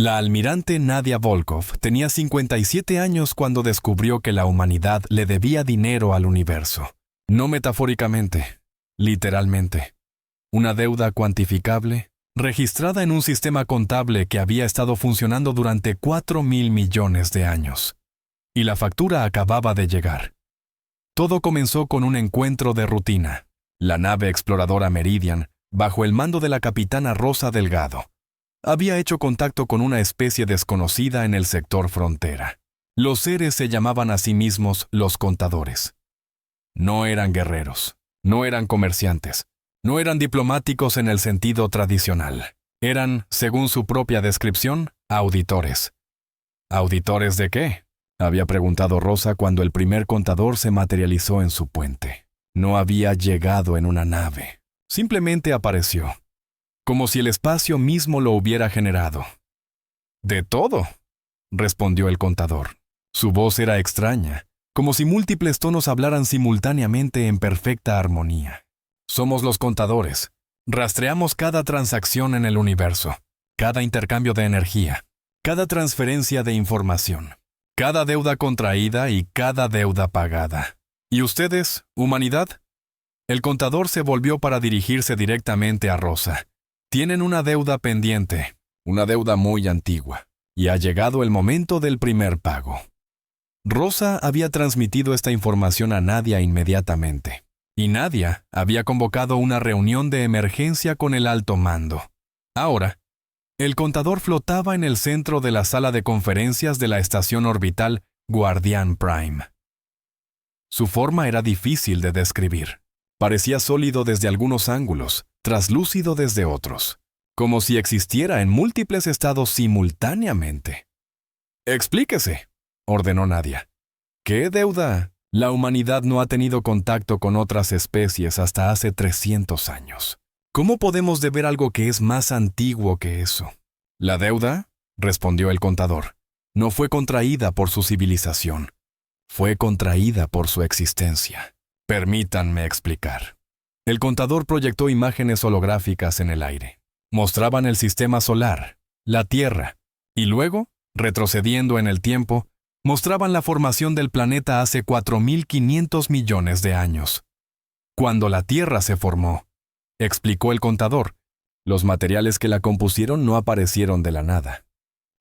La almirante Nadia Volkov tenía 57 años cuando descubrió que la humanidad le debía dinero al universo. No metafóricamente, literalmente. Una deuda cuantificable, registrada en un sistema contable que había estado funcionando durante 4.000 millones de años. Y la factura acababa de llegar. Todo comenzó con un encuentro de rutina. La nave exploradora Meridian, bajo el mando de la capitana Rosa Delgado, había hecho contacto con una especie desconocida en el sector frontera. Los seres se llamaban a sí mismos los contadores. No eran guerreros, no eran comerciantes, no eran diplomáticos en el sentido tradicional. Eran, según su propia descripción, auditores. ¿Auditores de qué?, había preguntado Rosa cuando el primer contador se materializó en su puente. No había llegado en una nave. Simplemente apareció, como si el espacio mismo lo hubiera generado. «De todo», respondió el contador. Su voz era extraña, como si múltiples tonos hablaran simultáneamente en perfecta armonía. «Somos los contadores. Rastreamos cada transacción en el universo, cada intercambio de energía, cada transferencia de información, cada deuda contraída y cada deuda pagada. ¿Y ustedes, humanidad?». El contador se volvió para dirigirse directamente a Rosa. «Tienen una deuda pendiente, una deuda muy antigua, y ha llegado el momento del primer pago». Rosa había transmitido esta información a Nadia inmediatamente, y Nadia había convocado una reunión de emergencia con el alto mando. Ahora, el contador flotaba en el centro de la sala de conferencias de la estación orbital Guardian Prime. Su forma era difícil de describir. Parecía sólido desde algunos ángulos, traslúcido desde otros, como si existiera en múltiples estados simultáneamente. «Explíquese», ordenó Nadia. «¿Qué deuda? La humanidad no ha tenido contacto con otras especies hasta hace 300 años. ¿Cómo podemos deber algo que es más antiguo que eso?». «La deuda», respondió el contador, «no fue contraída por su civilización. Fue contraída por su existencia. Permítanme explicar». El contador proyectó imágenes holográficas en el aire. Mostraban el sistema solar, la Tierra, y luego, retrocediendo en el tiempo, mostraban la formación del planeta hace 4.500 millones de años. Cuando la Tierra se formó, explicó el contador, los materiales que la compusieron no aparecieron de la nada.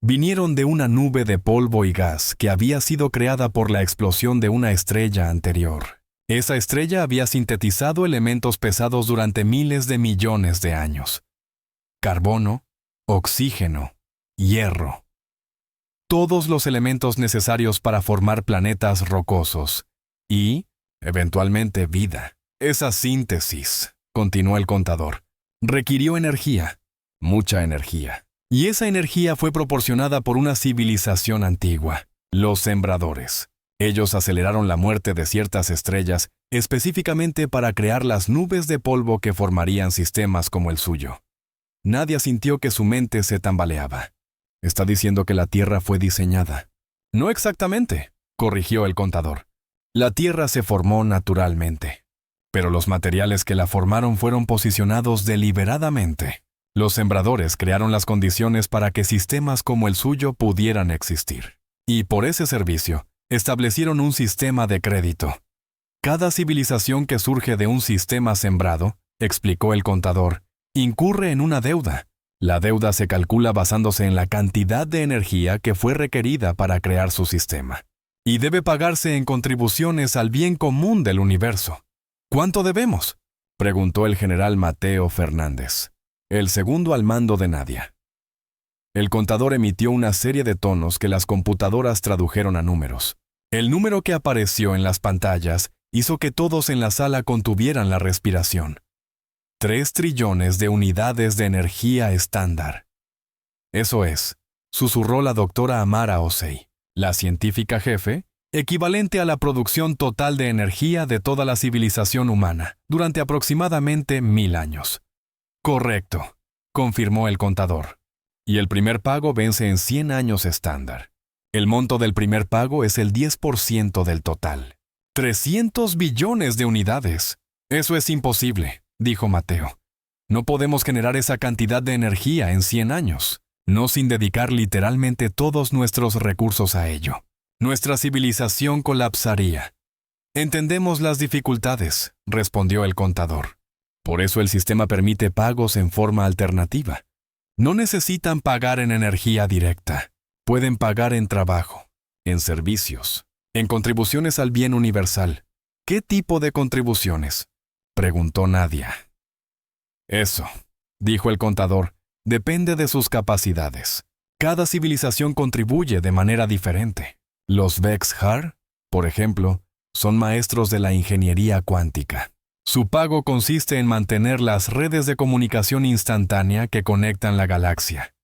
Vinieron de una nube de polvo y gas que había sido creada por la explosión de una estrella anterior. Esa estrella había sintetizado elementos pesados durante miles de millones de años. Carbono, oxígeno, hierro. Todos los elementos necesarios para formar planetas rocosos y, eventualmente, vida. Esa síntesis, continuó el contador, requirió energía, mucha energía. Y esa energía fue proporcionada por una civilización antigua, los sembradores. Ellos aceleraron la muerte de ciertas estrellas específicamente para crear las nubes de polvo que formarían sistemas como el suyo. Nadia sintió que su mente se tambaleaba. «Está diciendo que la Tierra fue diseñada». «No exactamente», corrigió el contador. «La Tierra se formó naturalmente, pero los materiales que la formaron fueron posicionados deliberadamente. Los sembradores crearon las condiciones para que sistemas como el suyo pudieran existir. Y por ese servicio, establecieron un sistema de crédito. Cada civilización que surge de un sistema sembrado, explicó el contador, incurre en una deuda. La deuda se calcula basándose en la cantidad de energía que fue requerida para crear su sistema. Y debe pagarse en contribuciones al bien común del universo». «¿Cuánto debemos?», preguntó el general Mateo Fernández, el segundo al mando de Nadia. El contador emitió una serie de tonos que las computadoras tradujeron a números. El número que apareció en las pantallas hizo que todos en la sala contuvieran la respiración. 3 trillones de unidades de energía estándar. «Eso es», susurró la doctora Amara Osei, la científica jefe, equivalente a la producción total de energía de toda la civilización humana durante aproximadamente 1000 años. «Correcto», confirmó el contador. «Y el primer pago vence en 100 años estándar. El monto del primer pago es el 10% del total. 300 billones de unidades. Eso es imposible», dijo Mateo. «No podemos generar esa cantidad de energía en 100 años». no sin dedicar literalmente todos nuestros recursos a ello. Nuestra civilización colapsaría. Entendemos las dificultades, respondió el contador. Por eso el sistema permite pagos en forma alternativa. No necesitan pagar en energía directa. Pueden pagar en trabajo, en servicios, en contribuciones al bien universal. ¿Qué tipo de contribuciones?, preguntó Nadia. Eso, dijo el contador, depende de sus capacidades. Cada civilización contribuye de manera diferente. Los Vex-Har, por ejemplo, son maestros de la ingeniería cuántica. Su pago consiste en mantener las redes de comunicación instantánea que conectan la galaxia.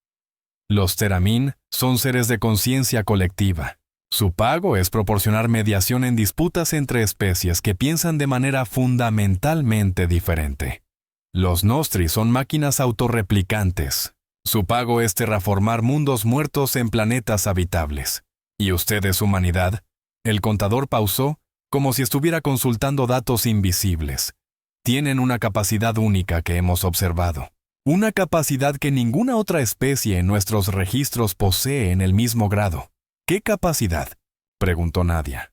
Los Teramin son seres de conciencia colectiva. Su pago es proporcionar mediación en disputas entre especies que piensan de manera fundamentalmente diferente. Los Nostri son máquinas autorreplicantes. Su pago es terraformar mundos muertos en planetas habitables. ¿Y ustedes, humanidad? El contador pausó, como si estuviera consultando datos invisibles. Tienen una capacidad única que hemos observado. Una capacidad que ninguna otra especie en nuestros registros posee en el mismo grado. ¿Qué capacidad?, preguntó Nadia.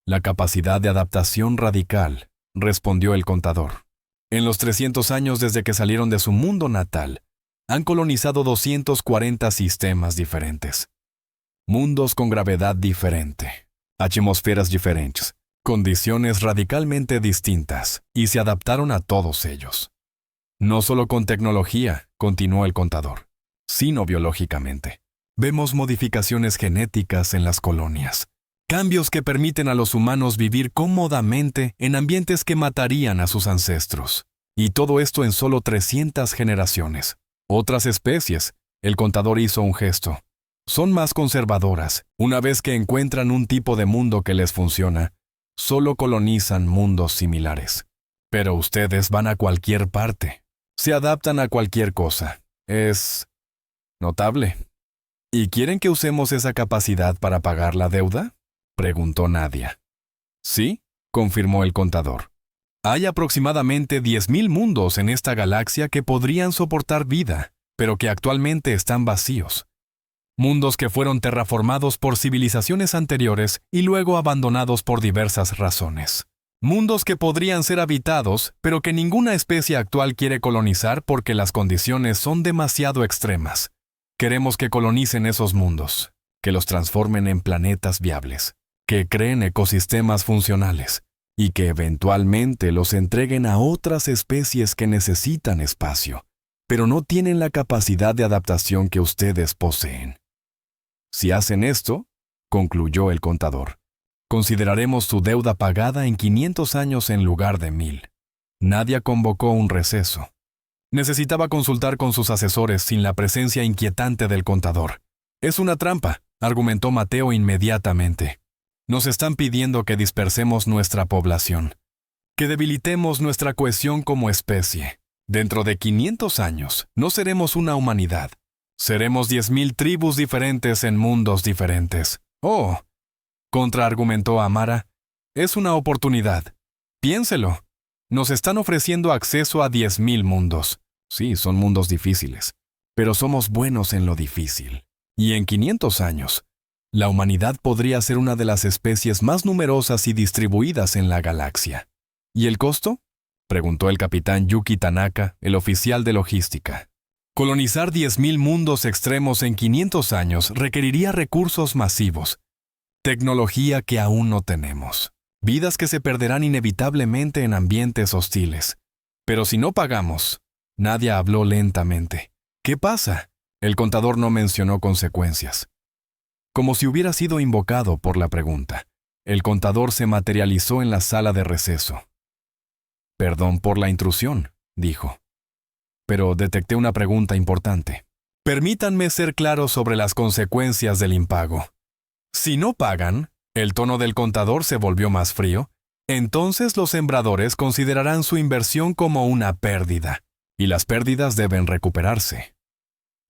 La capacidad de adaptación radical, respondió el contador. En los 300 años desde que salieron de su mundo natal, han colonizado 240 sistemas diferentes. Mundos con gravedad diferente, atmósferas diferentes, condiciones radicalmente distintas, y se adaptaron a todos ellos. No solo con tecnología, continuó el contador, sino biológicamente. Vemos modificaciones genéticas en las colonias, cambios que permiten a los humanos vivir cómodamente en ambientes que matarían a sus ancestros. Y todo esto en solo 300 generaciones. Otras especies, el contador hizo un gesto, son más conservadoras. Una vez que encuentran un tipo de mundo que les funciona, solo colonizan mundos similares. Pero ustedes van a cualquier parte. Se adaptan a cualquier cosa. Es notable. ¿Y quieren que usemos esa capacidad para pagar la deuda?, preguntó Nadia. Sí, confirmó el contador. Hay aproximadamente 10.000 mundos en esta galaxia que podrían soportar vida, pero que actualmente están vacíos. Mundos que fueron terraformados por civilizaciones anteriores y luego abandonados por diversas razones. Mundos que podrían ser habitados, pero que ninguna especie actual quiere colonizar porque las condiciones son demasiado extremas. Queremos que colonicen esos mundos, que los transformen en planetas viables, que creen ecosistemas funcionales y que eventualmente los entreguen a otras especies que necesitan espacio, pero no tienen la capacidad de adaptación que ustedes poseen. Si hacen esto, concluyó el contador, consideraremos su deuda pagada en 500 años en lugar de 1000. Nadia convocó un receso. Necesitaba consultar con sus asesores sin la presencia inquietante del contador. Es una trampa, argumentó Mateo inmediatamente. Nos están pidiendo que dispersemos nuestra población, que debilitemos nuestra cohesión como especie. Dentro de 500 años, no seremos una humanidad. Seremos 10.000 tribus diferentes en mundos diferentes. Oh, contraargumentó Amara, es una oportunidad. Piénselo. Nos están ofreciendo acceso a 10.000 mundos. Sí, son mundos difíciles, pero somos buenos en lo difícil. Y en 500 años, la humanidad podría ser una de las especies más numerosas y distribuidas en la galaxia. ¿Y el costo?, preguntó el capitán Yuki Tanaka, el oficial de logística. Colonizar 10.000 mundos extremos en 500 años requeriría recursos masivos, tecnología que aún no tenemos, vidas que se perderán inevitablemente en ambientes hostiles. Pero si no pagamos, Nadia habló lentamente. ¿Qué pasa? El contador no mencionó consecuencias. Como si hubiera sido invocado por la pregunta, el contador se materializó en la sala de receso. Perdón por la intrusión, dijo. Pero detecté una pregunta importante. Permítanme ser claro sobre las consecuencias del impago. Si no pagan, el tono del contador se volvió más frío, entonces los sembradores considerarán su inversión como una pérdida, y las pérdidas deben recuperarse.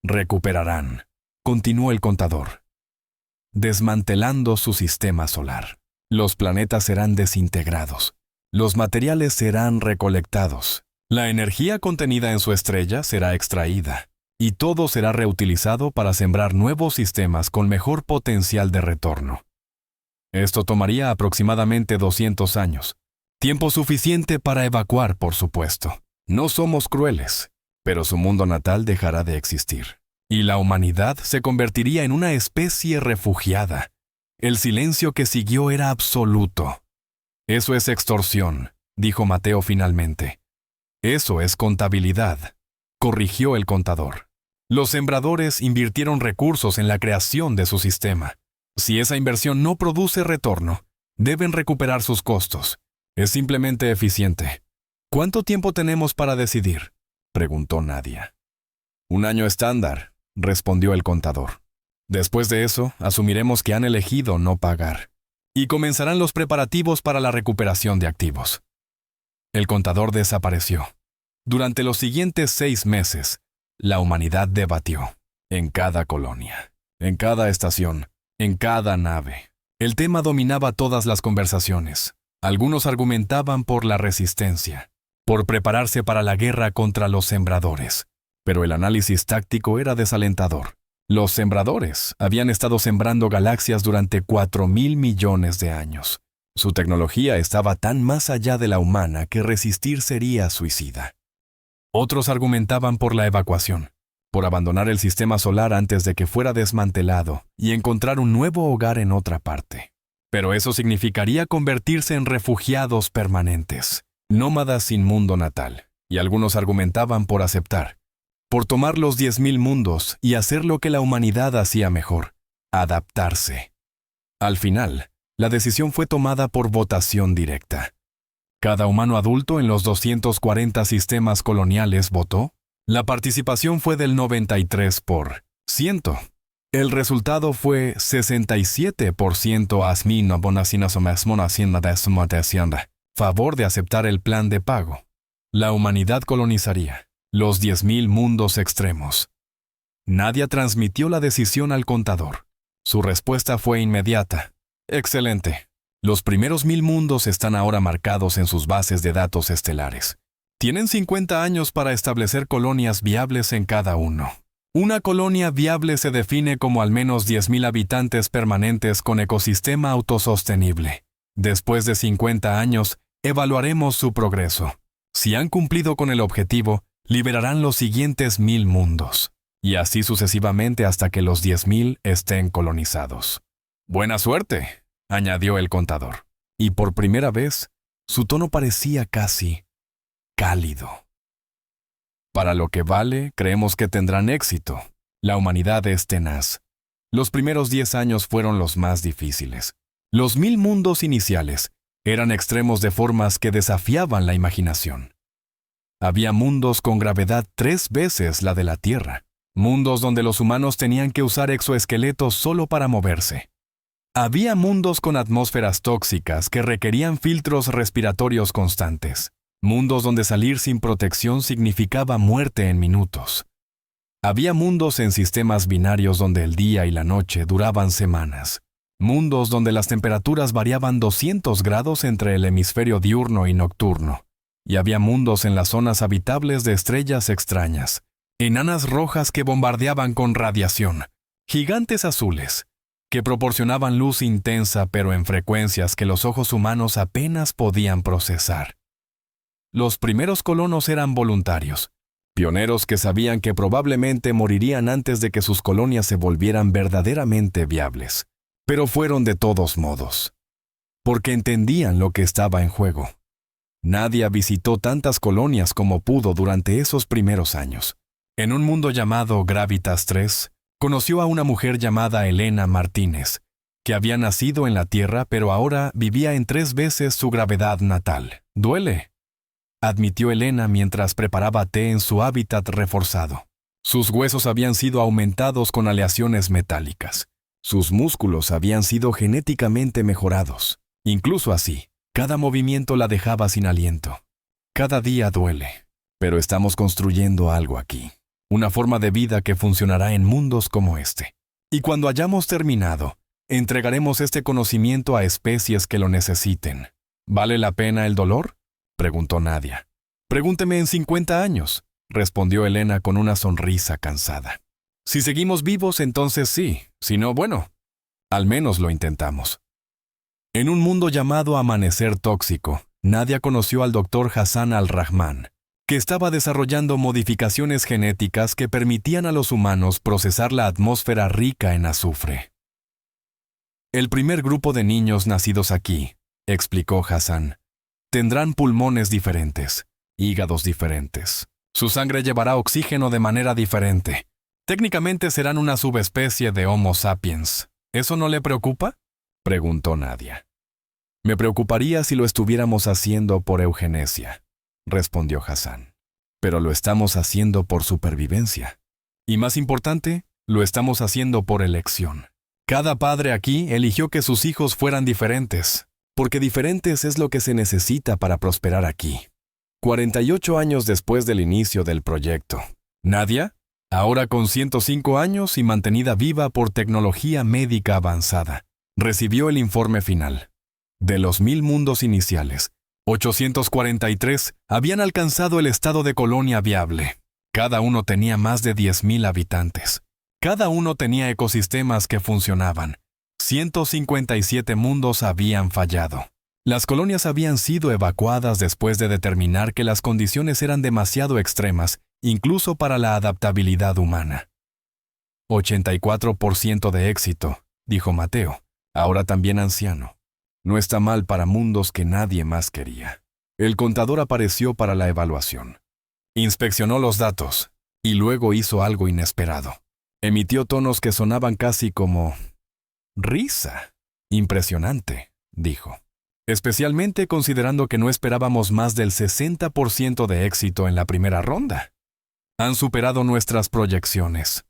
Recuperarán, continuó el contador, desmantelando su sistema solar. Los planetas serán desintegrados, los materiales serán recolectados, la energía contenida en su estrella será extraída. y todo será reutilizado para sembrar nuevos sistemas con mejor potencial de retorno. Esto tomaría aproximadamente 200 años. Tiempo suficiente para evacuar, por supuesto. No somos crueles, pero su mundo natal dejará de existir. Y la humanidad se convertiría en una especie refugiada. El silencio que siguió era absoluto. Eso es extorsión, dijo Mateo finalmente. Eso es contabilidad, corrigió el contador. Los sembradores invirtieron recursos en la creación de su sistema. Si esa inversión no produce retorno, deben recuperar sus costos. Es simplemente eficiente. ¿Cuánto tiempo tenemos para decidir?, preguntó Nadia. 1 año estándar, respondió el contador. Después de eso, asumiremos que han elegido no pagar. Y comenzarán los preparativos para la recuperación de activos. El contador desapareció. Durante los siguientes 6 meses, la humanidad debatió. En cada colonia, en cada estación, en cada nave. El tema dominaba todas las conversaciones. Algunos argumentaban por la resistencia, por prepararse para la guerra contra los sembradores. Pero el análisis táctico era desalentador. Los sembradores habían estado sembrando galaxias durante 4.000 millones de años. Su tecnología estaba tan más allá de la humana que resistir sería suicida. Otros argumentaban por la evacuación, por abandonar el sistema solar antes de que fuera desmantelado y encontrar un nuevo hogar en otra parte. Pero eso significaría convertirse en refugiados permanentes, nómadas sin mundo natal, y algunos argumentaban por aceptar, por tomar los 10.000 mundos y hacer lo que la humanidad hacía mejor, adaptarse. Al final, la decisión fue tomada por votación directa. Cada humano adulto en los 240 sistemas coloniales votó. La participación fue del 93%. El resultado fue 67% favor de aceptar el plan de pago. La humanidad colonizaría los 10.000 mundos extremos. Nadia transmitió la decisión al contador. Su respuesta fue inmediata. Excelente. Los primeros 1.000 mundos están ahora marcados en sus bases de datos estelares. Tienen 50 años para establecer colonias viables en cada uno. Una colonia viable se define como al menos 10.000 habitantes permanentes con ecosistema autosostenible. Después de 50 años, evaluaremos su progreso. Si han cumplido con el objetivo, liberarán los siguientes 1.000 mundos. Y así sucesivamente hasta que los 10.000 estén colonizados. Buena suerte, añadió el contador. Y por primera vez, su tono parecía casi cálido. Para lo que vale, creemos que tendrán éxito. La humanidad es tenaz. Los primeros 10 años fueron los más difíciles. Los 1.000 mundos iniciales eran extremos de formas que desafiaban la imaginación. Había mundos con gravedad 3 veces la de la Tierra. Mundos donde los humanos tenían que usar exoesqueletos solo para moverse. Había mundos con atmósferas tóxicas que requerían filtros respiratorios constantes. Mundos donde salir sin protección significaba muerte en minutos. Había mundos en sistemas binarios donde el día y la noche duraban semanas. Mundos donde las temperaturas variaban 200 grados entre el hemisferio diurno y nocturno. Y había mundos en las zonas habitables de estrellas extrañas. Enanas rojas que bombardeaban con radiación. Gigantes azules, que proporcionaban luz intensa pero en frecuencias que los ojos humanos apenas podían procesar. Los primeros colonos eran voluntarios, pioneros que sabían que probablemente morirían antes de que sus colonias se volvieran verdaderamente viables. Pero fueron de todos modos, porque entendían lo que estaba en juego. Nadia visitó tantas colonias como pudo durante esos primeros años. En un mundo llamado Gravitas 3, conoció a una mujer llamada Elena Martínez, que había nacido en la Tierra pero ahora vivía en 3 veces su gravedad natal. «Duele», admitió Elena mientras preparaba té en su hábitat reforzado. Sus huesos habían sido aumentados con aleaciones metálicas. Sus músculos habían sido genéticamente mejorados. Incluso así, cada movimiento la dejaba sin aliento. Cada día duele, pero estamos construyendo algo aquí. Una forma de vida que funcionará en mundos como este. Y cuando hayamos terminado, entregaremos este conocimiento a especies que lo necesiten. ¿Vale la pena el dolor?, preguntó Nadia. Pregúnteme en 50 años. respondió Elena con una sonrisa cansada. Si seguimos vivos, entonces sí. Si no, bueno, al menos lo intentamos. En un mundo llamado Amanecer Tóxico, Nadia conoció al Dr. Hassan Al-Rahman, que estaba desarrollando modificaciones genéticas que permitían a los humanos procesar la atmósfera rica en azufre. El primer grupo de niños nacidos aquí, explicó Hassan, tendrán pulmones diferentes, hígados diferentes. Su sangre llevará oxígeno de manera diferente. Técnicamente serán una subespecie de Homo sapiens. ¿Eso no le preocupa?, preguntó Nadia. Me preocuparía si lo estuviéramos haciendo por eugenesia, respondió Hassan. Pero lo estamos haciendo por supervivencia. Y más importante, lo estamos haciendo por elección. Cada padre aquí eligió que sus hijos fueran diferentes, porque diferentes es lo que se necesita para prosperar aquí. 48 años después del inicio del proyecto, Nadia, ahora con 105 años y mantenida viva por tecnología médica avanzada, recibió el informe final. De los 1000 mundos iniciales, 843 habían alcanzado el estado de colonia viable. Cada uno tenía más de 10.000 habitantes. Cada uno tenía ecosistemas que funcionaban. 157 mundos habían fallado. Las colonias habían sido evacuadas después de determinar que las condiciones eran demasiado extremas, incluso para la adaptabilidad humana. 84% de éxito, dijo Mateo, ahora también anciano. No está mal para mundos que nadie más quería. El contador apareció para la evaluación. Inspeccionó los datos y luego hizo algo inesperado. Emitió tonos que sonaban casi como risa. Impresionante, dijo. Especialmente considerando que no esperábamos más del 60% de éxito en la primera ronda. Han superado nuestras proyecciones.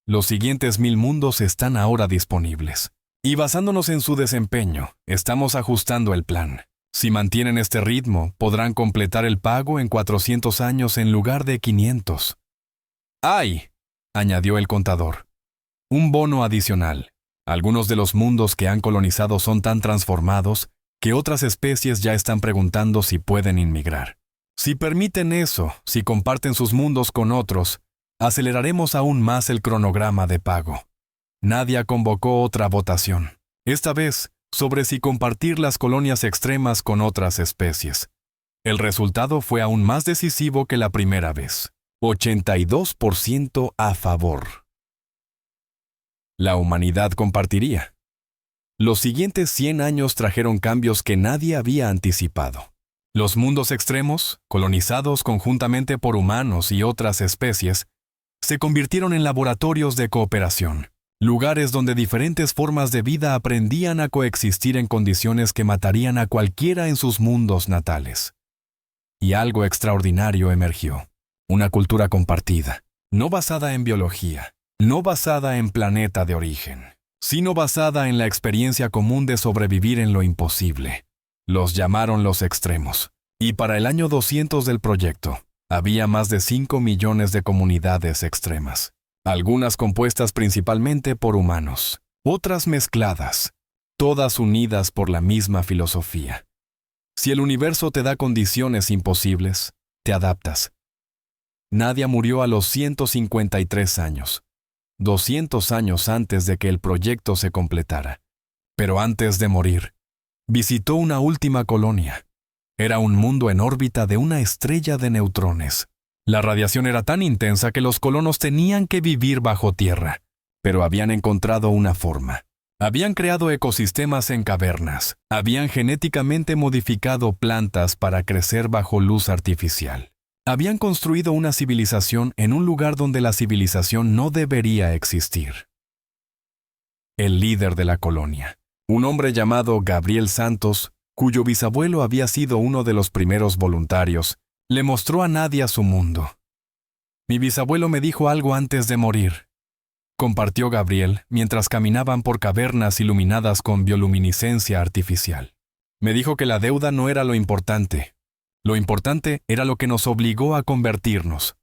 Los siguientes 1000 mundos están ahora disponibles. Y basándonos en su desempeño, estamos ajustando el plan. Si mantienen este ritmo, podrán completar el pago en 400 años en lugar de 500. ¡Ay!, añadió el contador. Un bono adicional. Algunos de los mundos que han colonizado son tan transformados que otras especies ya están preguntando si pueden inmigrar. Si permiten eso, si comparten sus mundos con otros, aceleraremos aún más el cronograma de pago. Nadia convocó otra votación, esta vez sobre si compartir las colonias extremas con otras especies. El resultado fue aún más decisivo que la primera vez. 82% a favor. La humanidad compartiría. Los siguientes 100 años trajeron cambios que nadie había anticipado. Los mundos extremos, colonizados conjuntamente por humanos y otras especies, se convirtieron en laboratorios de cooperación, lugares donde diferentes formas de vida aprendían a coexistir en condiciones que matarían a cualquiera en sus mundos natales. Y algo extraordinario emergió. Una cultura compartida, no basada en biología, no basada en planeta de origen, sino basada en la experiencia común de sobrevivir en lo imposible. Los llamaron los extremos. Y para el año 200 del proyecto, había más de 5 millones de comunidades extremas. Algunas compuestas principalmente por humanos, otras mezcladas, todas unidas por la misma filosofía. Si el universo te da condiciones imposibles, te adaptas. Nadia murió a los 153 años, 200 años antes de que el proyecto se completara. Pero antes de morir, visitó una última colonia. Era un mundo en órbita de una estrella de neutrones. La radiación era tan intensa que los colonos tenían que vivir bajo tierra, pero habían encontrado una forma. Habían creado ecosistemas en cavernas, habían genéticamente modificado plantas para crecer bajo luz artificial. Habían construido una civilización en un lugar donde la civilización no debería existir. El líder de la colonia, un hombre llamado Gabriel Santos, cuyo bisabuelo había sido uno de los primeros voluntarios, le mostró a Nadia su mundo. Mi bisabuelo me dijo algo antes de morir, compartió Gabriel mientras caminaban por cavernas iluminadas con bioluminiscencia artificial. Me dijo que la deuda no era lo importante. Lo importante era lo que nos obligó a convertirnos.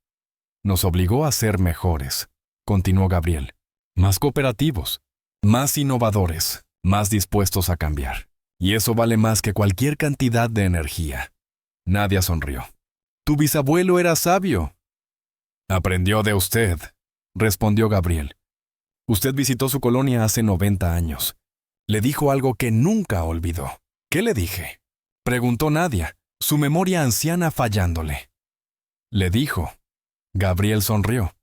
Nos obligó a ser mejores, continuó Gabriel. Más cooperativos, más innovadores, más dispuestos a cambiar. Y eso vale más que cualquier cantidad de energía. Nadia sonrió. Tu bisabuelo era sabio, Aprendió de usted, respondió Gabriel. Usted visitó su colonia hace 90 años. Le dijo algo que nunca olvidó. ¿Qué le dije? Preguntó Nadia, su memoria anciana fallándole. Le dijo. Gabriel sonrió.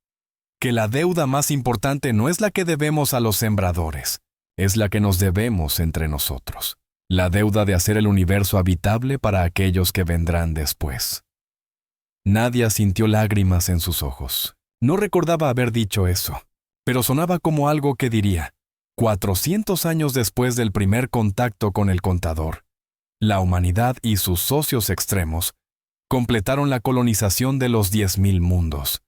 Que la deuda más importante no es la que debemos a los sembradores, es la que nos debemos entre nosotros. La deuda de hacer el universo habitable para aquellos que vendrán después. Nadia sintió lágrimas en sus ojos. No recordaba haber dicho eso, pero sonaba como algo que diría, 400 años después del primer contacto con el contador. La humanidad y sus socios extremos completaron la colonización de los 10.000 mundos.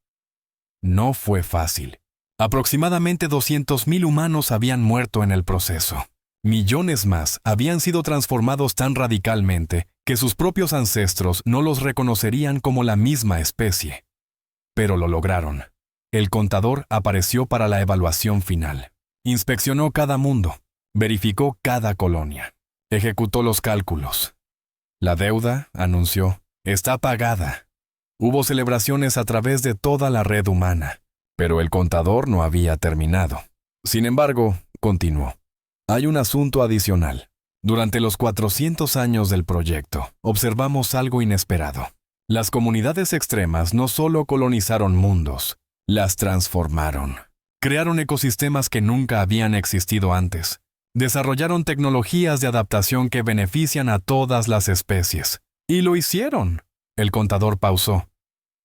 No fue fácil. Aproximadamente 200.000 humanos habían muerto en el proceso. Millones más habían sido transformados tan radicalmente que sus propios ancestros no los reconocerían como la misma especie. Pero lo lograron. El contador apareció para la evaluación final. Inspeccionó cada mundo, verificó cada colonia, ejecutó los cálculos. La deuda, anunció, está pagada. Hubo celebraciones a través de toda la red humana, pero el contador no había terminado. Sin embargo, continuó. Hay un asunto adicional. Durante los 400 años del proyecto, observamos algo inesperado. Las comunidades extremas no solo colonizaron mundos, las transformaron. Crearon ecosistemas que nunca habían existido antes. Desarrollaron tecnologías de adaptación que benefician a todas las especies. Y lo hicieron. El contador pausó.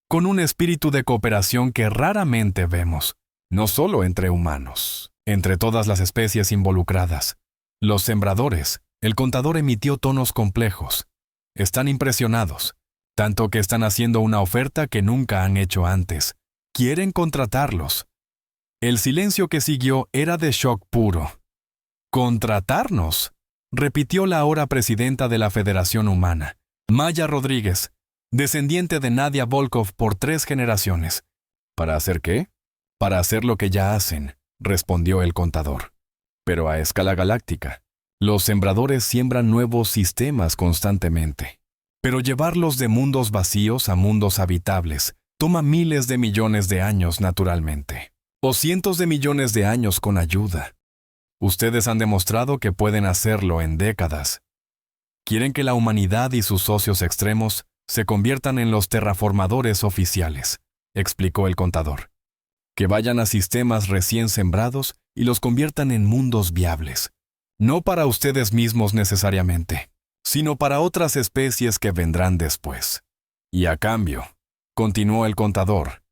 Con un espíritu de cooperación que raramente vemos, no solo entre humanos, entre todas las especies involucradas. Los sembradores, el contador emitió tonos complejos. Están impresionados, tanto que están haciendo una oferta que nunca han hecho antes. Quieren contratarlos. El silencio que siguió era de shock puro. ¿Contratarnos?, repitió la ahora presidenta de la Federación Humana, Maya Rodríguez, descendiente de Nadia Volkov por 3 generaciones. ¿Para hacer qué? Para hacer lo que ya hacen, respondió el contador. Pero a escala galáctica. Los sembradores siembran nuevos sistemas constantemente. Pero llevarlos de mundos vacíos a mundos habitables toma miles de millones de años naturalmente. O cientos de millones de años con ayuda. Ustedes han demostrado que pueden hacerlo en décadas. Quieren que la humanidad y sus socios extremos se conviertan en los terraformadores oficiales, explicó el contador. Que vayan a sistemas recién sembrados y los conviertan en mundos viables. No para ustedes mismos necesariamente, sino para otras especies que vendrán después. Y a cambio, continuó el contador,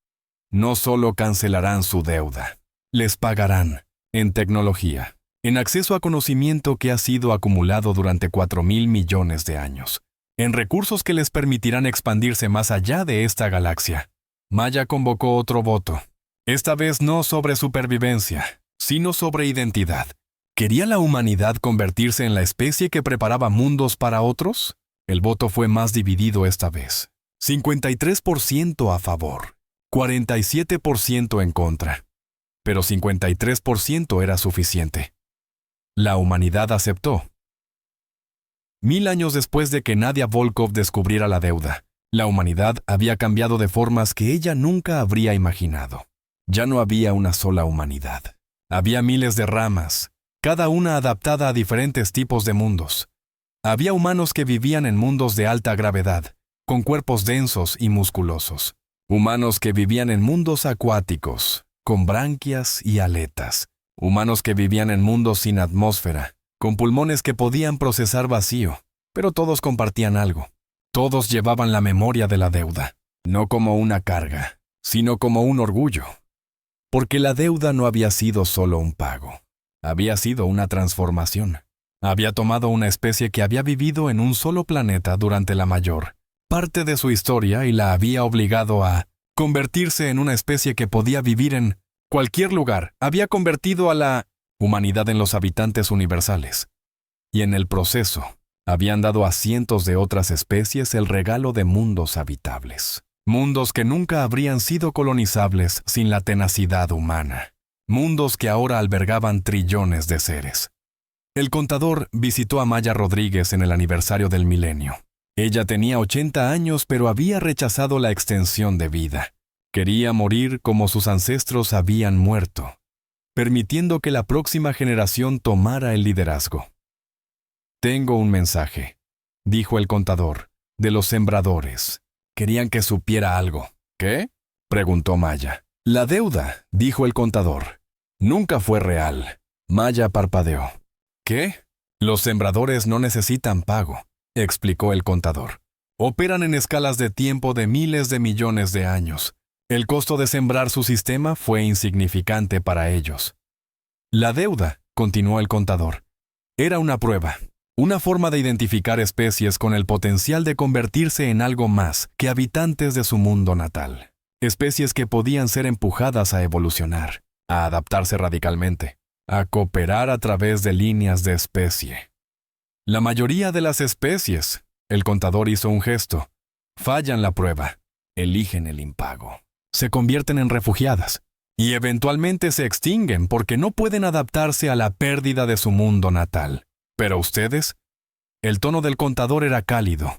no solo cancelarán su deuda, les pagarán en tecnología, en acceso a conocimiento que ha sido acumulado durante 4.000 millones de años, en recursos que les permitirán expandirse más allá de esta galaxia. Maya convocó otro voto, esta vez no sobre supervivencia, sino sobre identidad. ¿Quería la humanidad convertirse en la especie que preparaba mundos para otros? El voto fue más dividido esta vez. 53% a favor, 47% en contra. Pero 53% era suficiente. La humanidad aceptó. 1000 años después de que Nadia Volkov descubriera la deuda, la humanidad había cambiado de formas que ella nunca habría imaginado. Ya no había una sola humanidad. Había miles de ramas, cada una adaptada a diferentes tipos de mundos. Había humanos que vivían en mundos de alta gravedad, con cuerpos densos y musculosos. Humanos que vivían en mundos acuáticos, con branquias y aletas. Humanos que vivían en mundos sin atmósfera, con pulmones que podían procesar vacío, pero todos compartían algo. Todos llevaban la memoria de la deuda, no como una carga, sino como un orgullo. Porque la deuda no había sido solo un pago, había sido una transformación. Había tomado una especie que había vivido en un solo planeta durante la mayor parte de su historia y la había obligado a convertirse en una especie que podía vivir en cualquier lugar. Había convertido a la humanidad en los habitantes universales. Y en el proceso, habían dado a cientos de otras especies el regalo de mundos habitables. Mundos que nunca habrían sido colonizables sin la tenacidad humana. Mundos que ahora albergaban trillones de seres. El contador visitó a Maya Rodríguez en el aniversario del milenio. Ella tenía 80 años, pero había rechazado la extensión de vida. Quería morir como sus ancestros habían muerto, permitiendo que la próxima generación tomara el liderazgo. «Tengo un mensaje», dijo el contador, «de los sembradores. Querían que supiera algo». «¿Qué?», preguntó Maya. «La deuda», dijo el contador, «nunca fue real». Maya parpadeó. «¿Qué? Los sembradores no necesitan pago», explicó el contador. «Operan en escalas de tiempo de miles de millones de años. El costo de sembrar su sistema fue insignificante para ellos». «La deuda», continuó el contador, «era una prueba, una forma de identificar especies con el potencial de convertirse en algo más que habitantes de su mundo natal. Especies que podían ser empujadas a evolucionar, a adaptarse radicalmente, a cooperar a través de líneas de especie. La mayoría de las especies», el contador hizo un gesto, «fallan la prueba, eligen el impago. Se convierten en refugiadas y eventualmente se extinguen porque no pueden adaptarse a la pérdida de su mundo natal. Pero ustedes», el tono del contador era cálido,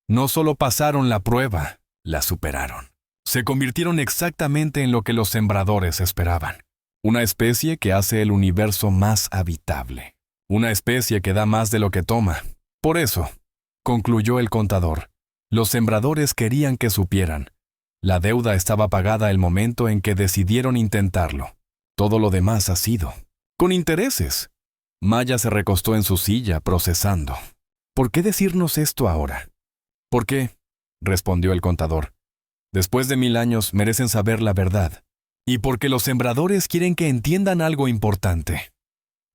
«no solo pasaron la prueba, la superaron. Se convirtieron exactamente en lo que los sembradores esperaban. Una especie que hace el universo más habitable. Una especie que da más de lo que toma. Por eso», concluyó el contador, «los sembradores querían que supieran. La deuda estaba pagada el momento en que decidieron intentarlo. Todo lo demás ha sido con intereses». Maya se recostó en su silla, procesando. «¿Por qué decirnos esto ahora?» «¿Por qué?», respondió el contador. «Después de 1000 años merecen saber la verdad. Y porque los sembradores quieren que entiendan algo importante».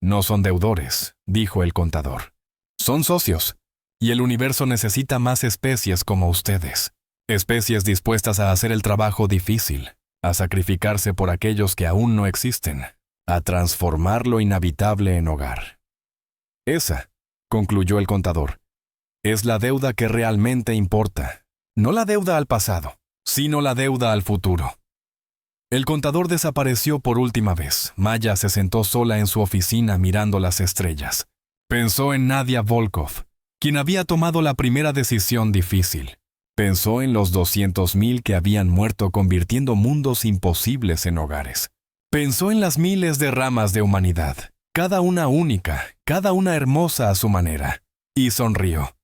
«No son deudores», dijo el contador. «Son socios. Y el universo necesita más especies como ustedes. Especies dispuestas a hacer el trabajo difícil, a sacrificarse por aquellos que aún no existen, a transformar lo inhabitable en hogar. Esa», concluyó el contador, «es la deuda que realmente importa. No la deuda al pasado, sino la deuda al futuro». El contador desapareció por última vez. Maya se sentó sola en su oficina mirando las estrellas. Pensó en Nadia Volkov, quien había tomado la primera decisión difícil. Pensó en los 200.000 que habían muerto convirtiendo mundos imposibles en hogares. Pensó en las miles de ramas de humanidad, cada una única, cada una hermosa a su manera, y sonrió.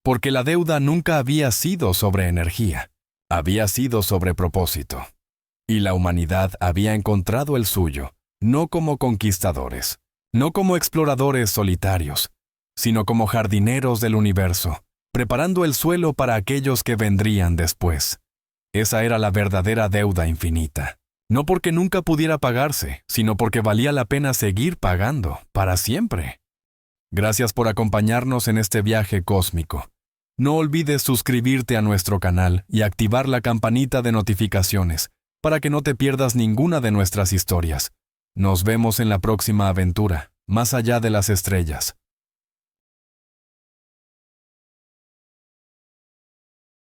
Porque la deuda nunca había sido sobre energía, había sido sobre propósito. Y la humanidad había encontrado el suyo, no como conquistadores, no como exploradores solitarios, sino como jardineros del universo, preparando el suelo para aquellos que vendrían después. Esa era la verdadera deuda infinita. No porque nunca pudiera pagarse, sino porque valía la pena seguir pagando, para siempre. Gracias por acompañarnos en este viaje cósmico. No olvides suscribirte a nuestro canal y activar la campanita de notificaciones para que no te pierdas ninguna de nuestras historias. Nos vemos en la próxima aventura, más allá de las estrellas.